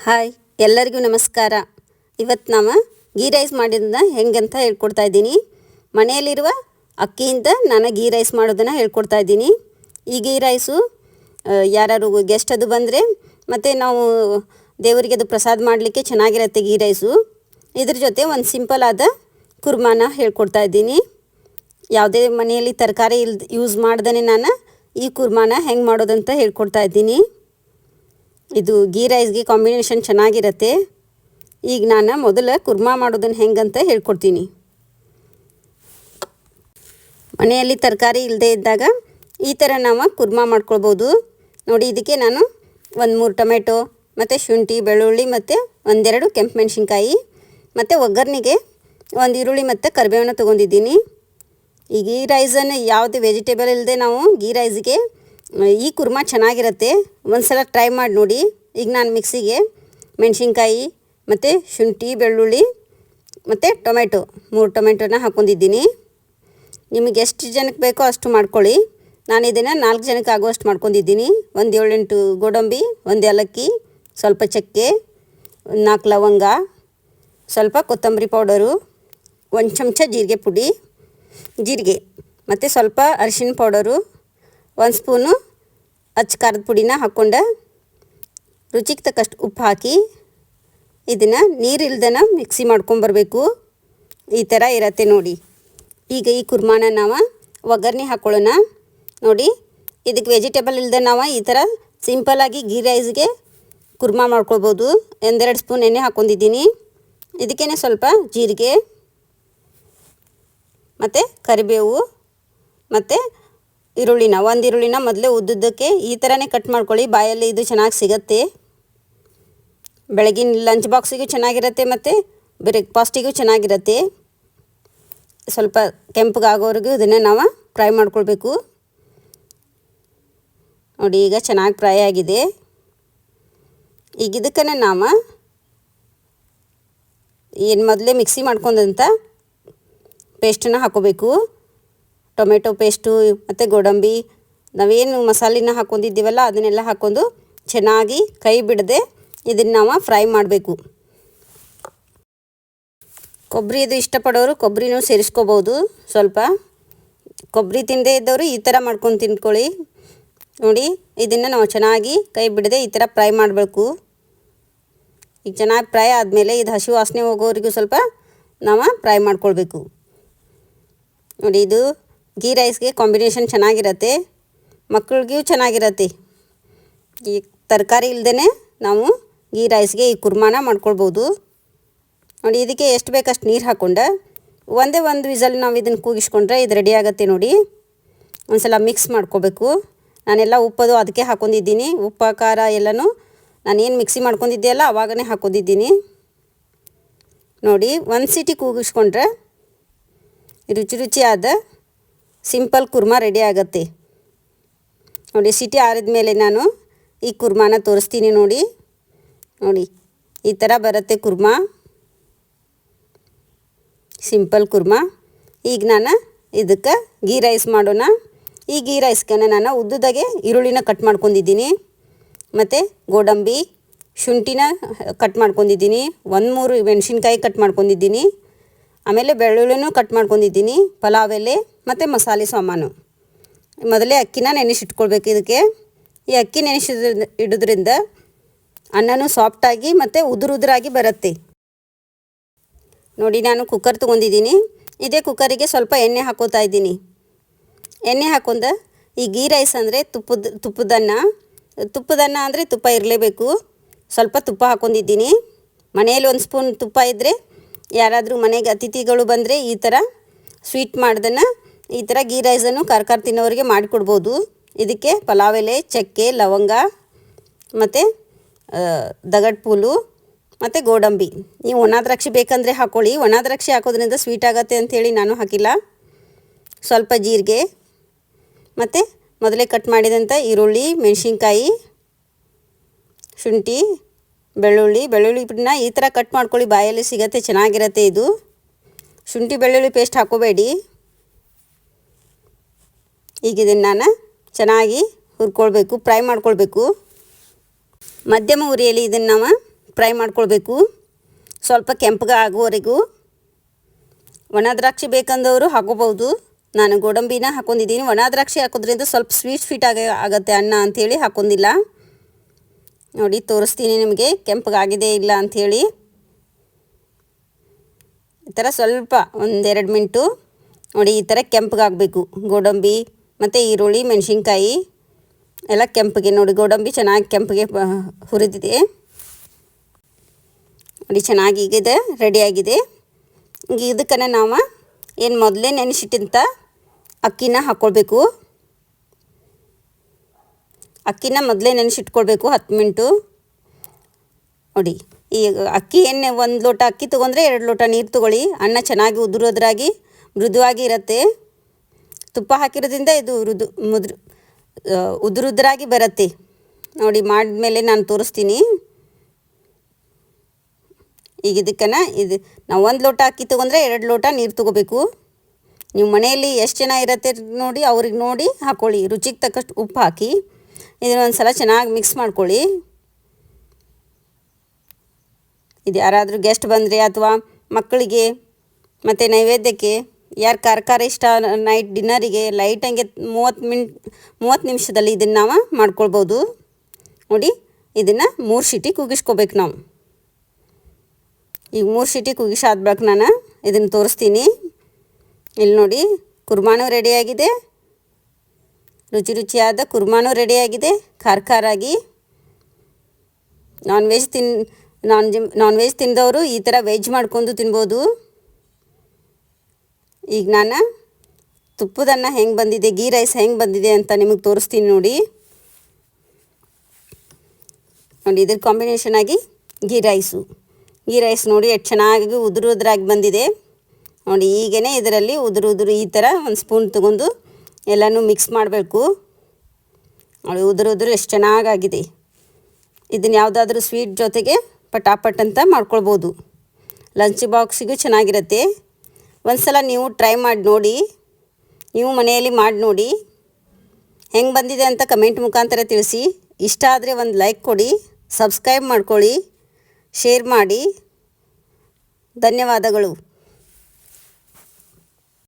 Hi ಎಲ್ಲರಿಗೂ ನಮಸ್ಕಾರ. ಇವತ್ತು ನಾವು ಗೀ ರೈಸ್ ಮಾಡೋದನ್ನ ಹೆಂಗಂತ ಹೇಳ್ಕೊಡ್ತಾ ಇದ್ದೀನಿ. ಮನೆಯಲ್ಲಿರುವ ಅಕ್ಕಿಯಿಂದ ನಾನು ಗೀ ರೈಸ್ ಮಾಡೋದನ್ನು ಹೇಳ್ಕೊಡ್ತಾ ಇದ್ದೀನಿ. ಈ ಗೀ ರೈಸು ಯಾರು ಗೆಸ್ಟ್ ಅದು ಬಂದರೆ ಮತ್ತು ನಾವು ದೇವರಿಗೆ ಅದು ಪ್ರಸಾದ ಮಾಡಲಿಕ್ಕೆ ಚೆನ್ನಾಗಿರುತ್ತೆ ಗೀ ರೈಸು. ಇದ್ರ ಜೊತೆ ಒಂದು ಸಿಂಪಲ್ ಆದ ಕುರ್ಮಾನ ಹೇಳ್ಕೊಡ್ತಾ ಇದ್ದೀನಿ. ಯಾವುದೇ ಮನೆಯಲ್ಲಿ ತರಕಾರಿ ಯೂಸ್ ಮಾಡ್ದೇ ನಾನು ಈ ಕುರ್ಮಾನ ಹೆಂಗೆ ಮಾಡೋದಂತ ಹೇಳ್ಕೊಡ್ತಾ ಇದ್ದೀನಿ. ಇದು ಗೀ ರೈಸ್ಗೆ ಕಾಂಬಿನೇಷನ್ ಚೆನ್ನಾಗಿರುತ್ತೆ. ಈಗ ನಾನು ಮೊದಲು ಕುರ್ಮಾ ಮಾಡೋದನ್ನು ಹೆಂಗಂತ ಹೇಳ್ಕೊಡ್ತೀನಿ. ಮನೆಯಲ್ಲಿ ತರಕಾರಿ ಇಲ್ಲದೇ ಇದ್ದಾಗ ಈ ಥರ ನಾವು ಕುರ್ಮಾ ಮಾಡ್ಕೊಳ್ಬೋದು. ನೋಡಿ, ಇದಕ್ಕೆ ನಾನು 1-3 ಟೊಮೆಟೊ ಮತ್ತು ಶುಂಠಿ, ಬೆಳ್ಳುಳ್ಳಿ ಮತ್ತು 1-2 ಕೆಂಪು ಮೆಣಸಿನ್ಕಾಯಿ ಮತ್ತು ಒಗ್ಗರಣೆಗೆ 1 ಈರುಳ್ಳಿ ಮತ್ತು ಕರಿಬೇವನ್ನ ತೊಗೊಂಡಿದ್ದೀನಿ. ಈ ಗೀ ರೈಸನ್ನು ಯಾವುದೇ ವೆಜಿಟೇಬಲ್ ಇಲ್ಲದೆ ನಾವು ಗೀ ರೈಸ್ಗೆ ಈ ಕುರ್ಮಾ ಚೆನ್ನಾಗಿರುತ್ತೆ. ಒಂದು ಸಲ ಟ್ರೈ ಮಾಡಿ ನೋಡಿ. ಈಗ ನಾನು ಮಿಕ್ಸಿಗೆ ಮೆಣಸಿನ್ಕಾಯಿ ಮತ್ತು ಶುಂಠಿ, ಬೆಳ್ಳುಳ್ಳಿ ಮತ್ತು ಟೊಮೆಟೊ 3 ಟೊಮೆಟೊನ ಹಾಕ್ಕೊಂಡಿದ್ದೀನಿ. ನಿಮಗೆ ಎಷ್ಟು ಜನಕ್ಕೆ ಬೇಕೋ ಅಷ್ಟು ಮಾಡ್ಕೊಳ್ಳಿ. ನಾನು ಇದನ್ನು 4 ಜನಕ್ಕೆ ಆಗುವಷ್ಟು ಮಾಡ್ಕೊಂಡಿದ್ದೀನಿ. 1 7-8 ಗೋಡಂಬಿ, 1 ಏಲಕ್ಕಿ, ಸ್ವಲ್ಪ ಚಕ್ಕೆ, 4 ಲವಂಗ, ಸ್ವಲ್ಪ ಕೊತ್ತಂಬರಿ ಪೌಡರು, 1 ಚಮಚ ಜೀರಿಗೆ ಮತ್ತು ಸ್ವಲ್ಪ ಅರಿಶಿನ ಪೌಡರು, 1 ಸ್ಪೂನು ಅಚ್ಚ ಖಾರದ ಪುಡಿನ ಹಾಕ್ಕೊಂಡು ರುಚಿಗೆ ತಕ್ಕಷ್ಟು ಉಪ್ಪು ಹಾಕಿ ಇದನ್ನು ನೀರಿಲ್ದನ ಮಿಕ್ಸಿ ಮಾಡ್ಕೊಂಬರ್ಬೇಕು. ಈ ಥರ ಇರತ್ತೆ ನೋಡಿ. ಈಗ ಈ ಕುರ್ಮಾನ ನಾವು ಒಗ್ಗರಣೆ ಹಾಕ್ಕೊಳ್ಳೋಣ. ನೋಡಿ, ಇದಕ್ಕೆ ವೆಜಿಟೇಬಲ್ ಇಲ್ಲದೆ ನಾವು ಈ ಥರ ಸಿಂಪಲ್ಲಾಗಿ ಗೀ ರೈಸ್ಗೆ ಕುರ್ಮಾ ಮಾಡ್ಕೊಳ್ಬೋದು. 1-2 ಸ್ಪೂನ್ ಎಣ್ಣೆ ಹಾಕ್ಕೊಂಡಿದ್ದೀನಿ. ಇದಕ್ಕೇ ಸ್ವಲ್ಪ ಜೀರಿಗೆ ಮತ್ತು ಕರಿಬೇವು ಮತ್ತು ಈರುಳ್ಳಿನ 1 ಈರುಳ್ಳಿನ ಮೊದಲೇ ಉದ್ದುದ್ದಕ್ಕೆ ಈ ಥರನೇ ಕಟ್ ಮಾಡ್ಕೊಳ್ಳಿ. ಬಾಯಲ್ಲಿ ಇದು ಚೆನ್ನಾಗಿ ಸಿಗುತ್ತೆ. ಬೆಳಗಿನ ಲಂಚ್ ಬಾಕ್ಸಿಗೂ ಚೆನ್ನಾಗಿರುತ್ತೆ ಮತ್ತು ಬ್ರೇಕ್ಫಾಸ್ಟಿಗೂ ಚೆನ್ನಾಗಿರುತ್ತೆ. ಸ್ವಲ್ಪ ಕೆಂಪಗಾಗೋವರೆಗೂ ಇದನ್ನು ನಾವು ಫ್ರೈ ಮಾಡ್ಕೊಳ್ಬೇಕು. ನೋಡಿ, ಈಗ ಚೆನ್ನಾಗಿ ಫ್ರೈ ಆಗಿದೆ. ಈಗ ಇದಕ್ಕನ್ನು ನಾವು ಏನು ಮೊದಲೇ ಮಿಕ್ಸಿ ಮಾಡ್ಕೊಂಡಂಥ ಪೇಸ್ಟನ್ನು ಹಾಕೋಬೇಕು. ಟೊಮೆಟೊ ಪೇಸ್ಟು ಮತ್ತು ಗೋಡಂಬಿ ನಾವೇನು ಮಸಾಲೆನ ಹಾಕ್ಕೊಂಡಿದ್ದೀವಲ್ಲ ಅದನ್ನೆಲ್ಲ ಹಾಕ್ಕೊಂಡು ಚೆನ್ನಾಗಿ ಕೈ ಬಿಡದೆ ಇದನ್ನು ನಾವು ಫ್ರೈ ಮಾಡಬೇಕು. ಕೊಬ್ಬರಿ ಇದು ಇಷ್ಟಪಡೋರು ಕೊಬ್ಬರಿನೂ ಸೇರಿಸ್ಕೋಬೋದು. ಸ್ವಲ್ಪ ಕೊಬ್ಬರಿ ತಿನ್ನದೇ ಇದ್ದವರು ಈ ಥರ ಮಾಡ್ಕೊಂಡು ತಿನ್ಕೊಳ್ಳಿ. ನೋಡಿ, ಇದನ್ನು ನಾವು ಚೆನ್ನಾಗಿ ಕೈ ಬಿಡದೆ ಈ ಥರ ಫ್ರೈ ಮಾಡಬೇಕು. ಈಗ ಚೆನ್ನಾಗಿ ಫ್ರೈ ಆದಮೇಲೆ ಇದು ಹಸಿ ವಾಸನೆ ಹೋಗೋವರೆಗೂ ಸ್ವಲ್ಪ ನಾವು ಫ್ರೈ ಮಾಡ್ಕೊಳ್ಬೇಕು. ನೋಡಿ, ಇದು ಗೀ ರೈಸ್ಗೆ ಕಾಂಬಿನೇಷನ್ ಚೆನ್ನಾಗಿರುತ್ತೆ, ಮಕ್ಕಳಿಗೂ ಚೆನ್ನಾಗಿರುತ್ತೆ. ಈ ತರಕಾರಿ ಇಲ್ಲದೇ ನಾವು ಗೀ ರೈಸ್ಗೆ ಈ ಕುರ್ಮಾನ ಮಾಡ್ಕೊಳ್ಬೋದು. ನೋಡಿ, ಇದಕ್ಕೆ ಎಷ್ಟು ಬೇಕಷ್ಟು ನೀರು ಹಾಕ್ಕೊಂಡು ಒಂದೇ ಒಂದು ವಿಸಲ್ ನಾವು ಇದನ್ನು ಕೂಗಿಸ್ಕೊಂಡ್ರೆ ಇದು ರೆಡಿ ಆಗುತ್ತೆ. ನೋಡಿ, ಒಂದು ಸಲ ಮಿಕ್ಸ್ ಮಾಡ್ಕೋಬೇಕು. ನಾನೆಲ್ಲ ಉಪ್ಪದು ಅದಕ್ಕೆ ಹಾಕ್ಕೊಂಡಿದ್ದೀನಿ. ಉಪ್ಪು ಖಾರ ಎಲ್ಲನೂ ನಾನೇನು ಮಿಕ್ಸಿ ಮಾಡ್ಕೊಂಡಿದ್ದೆಯಲ್ಲ ಆವಾಗನೇ ಹಾಕ್ಕೊಂಡಿದ್ದೀನಿ. ನೋಡಿ, 1 ಸೀಟಿ ಕೂಗಿಸ್ಕೊಂಡ್ರೆ ರುಚಿಯಾದ ಸಿಂಪಲ್ ಕುರ್ಮಾ ರೆಡಿ ಆಗುತ್ತೆ. ನೋಡಿ, ಸಿಟಿ ಆರಿದ ಮೇಲೆ ನಾನು ಈ ಕುರ್ಮಾನ ತೋರಿಸ್ತೀನಿ. ನೋಡಿ, ಈ ಥರ ಬರುತ್ತೆ ಕುರ್ಮಾ, ಸಿಂಪಲ್ ಕುರ್ಮಾ. ಈಗ ನಾನು ಇದಕ್ಕೆ ಗೀ ರೈಸ್ ಮಾಡೋಣ. ಈ ಗೀ ರೈಸ್ಗೆ ನಾನು ಉದ್ದುದಾಗೆ ಈರುಳ್ಳಿನ ಕಟ್ ಮಾಡ್ಕೊಂಡಿದ್ದೀನಿ ಮತ್ತು ಗೋಡಂಬಿ, ಶುಂಠಿನ ಕಟ್ ಮಾಡ್ಕೊಂಡಿದ್ದೀನಿ, 1-3 ಮೆಣಸಿನ್ಕಾಯಿ ಕಟ್ ಮಾಡ್ಕೊಂಡಿದ್ದೀನಿ, ಆಮೇಲೆ ಬೆಳ್ಳುಳ್ಳಿನೂ ಕಟ್ ಮಾಡ್ಕೊಂಡಿದ್ದೀನಿ, ಪಲಾವ್ ಎಲೆ ಮತ್ತು ಮಸಾಲೆ ಸಾಮಾನು. ಮೊದಲೇ ಅಕ್ಕಿನ ನೆನೆಸಿಟ್ಕೊಳ್ಬೇಕು. ಇದಕ್ಕೆ ಈ ಅಕ್ಕಿ ಇಡೋದ್ರಿಂದ ಅನ್ನನೂ ಸಾಫ್ಟಾಗಿ ಮತ್ತು ಉದುರಾಗಿ ಬರುತ್ತೆ. ನೋಡಿ, ನಾನು ಕುಕ್ಕರ್ ತೊಗೊಂಡಿದ್ದೀನಿ. ಇದೇ ಕುಕ್ಕರಿಗೆ ಸ್ವಲ್ಪ ಎಣ್ಣೆ ಹಾಕೋತಾ ಇದ್ದೀನಿ. ಎಣ್ಣೆ ಹಾಕೊಂಡು ಈ ಗೀ ರೈಸ್ ಅಂದರೆ ತುಪ್ಪದನ್ನ ಅಂದರೆ ತುಪ್ಪ ಇರಲೇಬೇಕು. ಸ್ವಲ್ಪ ತುಪ್ಪ ಹಾಕ್ಕೊಂಡಿದ್ದೀನಿ. ಮನೆಯಲ್ಲಿ 1 ಸ್ಪೂನ್ ತುಪ್ಪ ಇದ್ದರೆ ಯಾರಾದರೂ ಮನೆಗೆ ಅತಿಥಿಗಳು ಬಂದರೆ ಈ ಥರ ಸ್ವೀಟ್ ಮಾಡ್ದನ್ನು ಈ ಥರ ಗೀ ರೈಸನ್ನು ಖಾರ ತಿನ್ನೋರಿಗೆ ಮಾಡಿಕೊಡ್ಬೋದು. ಇದಕ್ಕೆ ಪಲಾವ್ ಎಲೆ, ಚಕ್ಕೆ, ಲವಂಗ ಮತ್ತು ದಗಡ್ ಪೂಲು ಮತ್ತು ಗೋಡಂಬಿ. ನೀವು ಒಣ ದ್ರಾಕ್ಷಿ ಬೇಕಂದರೆ ಹಾಕ್ಕೊಳ್ಳಿ. ಒಣ ದ್ರಾಕ್ಷಿ ಹಾಕೋದ್ರಿಂದ ಸ್ವೀಟ್ ಆಗುತ್ತೆ ಅಂಥೇಳಿ ನಾನು ಹಾಕಿಲ್ಲ. ಸ್ವಲ್ಪ ಜೀರಿಗೆ ಮತ್ತು ಮೊದಲೇ ಕಟ್ ಮಾಡಿದಂಥ ಈರುಳ್ಳಿ, ಮೆಣಸಿನ್ಕಾಯಿ, ಶುಂಠಿ, ಬೆಳ್ಳುಳ್ಳಿನ ಈ ಥರ ಕಟ್ ಮಾಡ್ಕೊಳ್ಳಿ. ಬಾಯಲ್ಲಿ ಸಿಗತ್ತೆ, ಚೆನ್ನಾಗಿರುತ್ತೆ ಇದು. ಶುಂಠಿ ಬೆಳ್ಳುಳ್ಳಿ ಪೇಸ್ಟ್ ಹಾಕೋಬೇಡಿ. ಈಗ ಇದನ್ನು ನಾನು ಚೆನ್ನಾಗಿ ಹುರ್ಕೊಳ್ಬೇಕು, ಫ್ರೈ ಮಾಡ್ಕೊಳ್ಬೇಕು. ಮಧ್ಯಮ ಉರಿಯಲ್ಲಿ ಇದನ್ನು ನಾವು ಫ್ರೈ ಮಾಡ್ಕೊಳ್ಬೇಕು, ಸ್ವಲ್ಪ ಕೆಂಪಗೆ ಆಗುವವರೆಗೂ. ಒಣ ದ್ರಾಕ್ಷಿ ಬೇಕಂದವರು ಹಾಕೋಬೋದು. ನಾನು ಗೋಡಂಬಿನ ಹಾಕೊಂಡಿದ್ದೀನಿ. ಒಣ ದ್ರಾಕ್ಷಿ ಹಾಕೋದ್ರಿಂದ ಸ್ವಲ್ಪ ಸ್ವೀಟ್ ಆಗುತ್ತೆ ಅನ್ನ ಅಂಥೇಳಿ ಹಾಕೊಂಡಿಲ್ಲ. ನೋಡಿ ತೋರಿಸ್ತೀನಿ ನಿಮಗೆ ಕೆಂಪಗಾಗಿದೆ ಇಲ್ಲ ಅಂಥೇಳಿ. ಈ ಥರ ಸ್ವಲ್ಪ 1-2 ಮಿನಿಟು ನೋಡಿ ಈ ಥರ ಕೆಂಪಗಾಗಬೇಕು. ಗೋಡಂಬಿ ಮತ್ತು ಈರುಳ್ಳಿ ಮೆಣಸಿನ್ಕಾಯಿ ಎಲ್ಲ ಕೆಂಪಗೆ ನೋಡಿ, ಗೋಡಂಬಿ ಚೆನ್ನಾಗಿ ಕೆಂಪಗೆ ಹುರಿದಿದೆ ನೋಡಿ, ಚೆನ್ನಾಗಿದೆ, ರೆಡಿಯಾಗಿದೆ. ಈಗ ಇದಕ್ಕನ್ನು ನಾವು ಏನು ಮೊದಲೇ ನೆನೆಸಿಟ್ಟಂಥ ಅಕ್ಕಿನ ಹಾಕ್ಕೊಳ್ಬೇಕು. ಅಕ್ಕಿನ ಮೊದಲೇ ನೆನೆಸಿಟ್ಕೊಳ್ಬೇಕು 10 ಮಿನಿಟು. ನೋಡಿ ಈಗ ಅಕ್ಕಿ ಎಣ್ಣೆ 1 ಲೋಟ ಅಕ್ಕಿ ತೊಗೊಂಡ್ರೆ 2 ಲೋಟ ನೀರು ತೊಗೊಳ್ಳಿ. ಅನ್ನ ಚೆನ್ನಾಗಿ ಉದುರೋದ್ರಾಗಿ ಮೃದುವಾಗಿ ಇರುತ್ತೆ. ತುಪ್ಪ ಹಾಕಿರೋದ್ರಿಂದ ಇದು ಉದುರುದ್ರಾಗಿ ಬರುತ್ತೆ. ನೋಡಿ ಮಾಡಿದ್ಮೇಲೆ ನಾನು ತೋರಿಸ್ತೀನಿ. ಈಗ ಇದಕ್ಕನ್ನು ನಾವು 1 ಲೋಟ ಅಕ್ಕಿ ತೊಗೊಂಡ್ರೆ 2 ಲೋಟ ನೀರು ತೊಗೋಬೇಕು. ನೀವು ಮನೆಯಲ್ಲಿ ಎಷ್ಟು ಜನ ಇರುತ್ತೆ ನೋಡಿ, ಅವ್ರಿಗೆ ನೋಡಿ ಹಾಕ್ಕೊಳ್ಳಿ. ರುಚಿಗೆ ತಕ್ಕಷ್ಟು ಉಪ್ಪು ಹಾಕಿ ಇದನ್ನು ಒಂದು ಸಲ ಚೆನ್ನಾಗಿ ಮಿಕ್ಸ್ ಮಾಡ್ಕೊಳ್ಳಿ. ಇದು ಯಾರಾದರೂ ಗೆಸ್ಟ್ ಬಂದರೆ ಅಥವಾ ಮಕ್ಕಳಿಗೆ ಮತ್ತು ನೈವೇದ್ಯಕ್ಕೆ ಯಾರು ಖಾರ ಇಷ್ಟ ನೈಟ್ ಡಿನ್ನರಿಗೆ ಲೈಟಂಗೆ 30 ನಿಮಿಷದಲ್ಲಿ ಇದನ್ನು ನಾವು ಮಾಡ್ಕೊಳ್ಬೋದು. ನೋಡಿ ಇದನ್ನು 3 ಸೀಟಿ ಕೂಗಿಸ್ಕೋಬೇಕು ನಾವು. ಈಗ 3 ಸೀಟಿ ಕೂಗಿಸಾದ್ಬೇಕು ನಾನು ಇದನ್ನು ತೋರಿಸ್ತೀನಿ. ಇಲ್ಲಿ ನೋಡಿ ಕುರ್ಮಾನು ರೆಡಿಯಾಗಿದೆ, ರುಚಿಯಾದ ಕುರ್ಮಾನು ರೆಡಿಯಾಗಿದೆ. ಖಾರಾಗಿ ನಾನ್ ವೆಜ್ ತಿಂದವರು ಈ ಥರ ವೆಜ್ ಮಾಡ್ಕೊಂಡು ತಿನ್ಬೋದು. ಈಗ ನಾನು ತುಪ್ಪದನ್ನ ಹೆಂಗೆ ಬಂದಿದೆ, ಗೀ ರೈಸ್ ಹೆಂಗೆ ಬಂದಿದೆ ಅಂತ ನಿಮಗೆ ತೋರಿಸ್ತೀನಿ ನೋಡಿ. ಇದ್ರ ಕಾಂಬಿನೇಷನ್ ಆಗಿ ಗೀ ರೈಸ್ ನೋಡಿ ಎಷ್ಟು ಚೆನ್ನಾಗಿ ಉದುರಾಗಿ ಬಂದಿದೆ ನೋಡಿ. ಈಗೇ ಇದರಲ್ಲಿ ಉದುರು ಈ ಥರ ಒಂದು ಸ್ಪೂನ್ ತೊಗೊಂಡು ಎಲ್ಲನೂ ಮಿಕ್ಸ್ ಮಾಡಬೇಕು ನೋಡಿ. ಉದುರು ಎಷ್ಟು ಚೆನ್ನಾಗಾಗಿದೆ. ಇದನ್ನು ಯಾವುದಾದ್ರೂ ಸ್ವೀಟ್ ಜೊತೆಗೆ ಪಟಾಪಟ್ ಅಂತ ಮಾಡ್ಕೊಳ್ಬೋದು. ಲಂಚ್ ಬಾಕ್ಸಿಗೂ ಚೆನ್ನಾಗಿರುತ್ತೆ. ಒಂದು ಸಲ ನೀವು ಟ್ರೈ ಮಾಡಿ ನೋಡಿ, ನೀವು ಮನೆಯಲ್ಲಿ ಮಾಡಿ ನೋಡಿ. ಹೆಂಗೆ ಬಂದಿದೆ ಅಂತ ಕಮೆಂಟ್ ಮುಖಾಂತರ ತಿಳಿಸಿ. ಇಷ್ಟ ಆದರೆ ಒಂದು ಲೈಕ್ ಕೊಡಿ, ಸಬ್ಸ್ಕ್ರೈಬ್ ಮಾಡ್ಕೊಳ್ಳಿ, ಶೇರ್ ಮಾಡಿ. ಧನ್ಯವಾದಗಳು.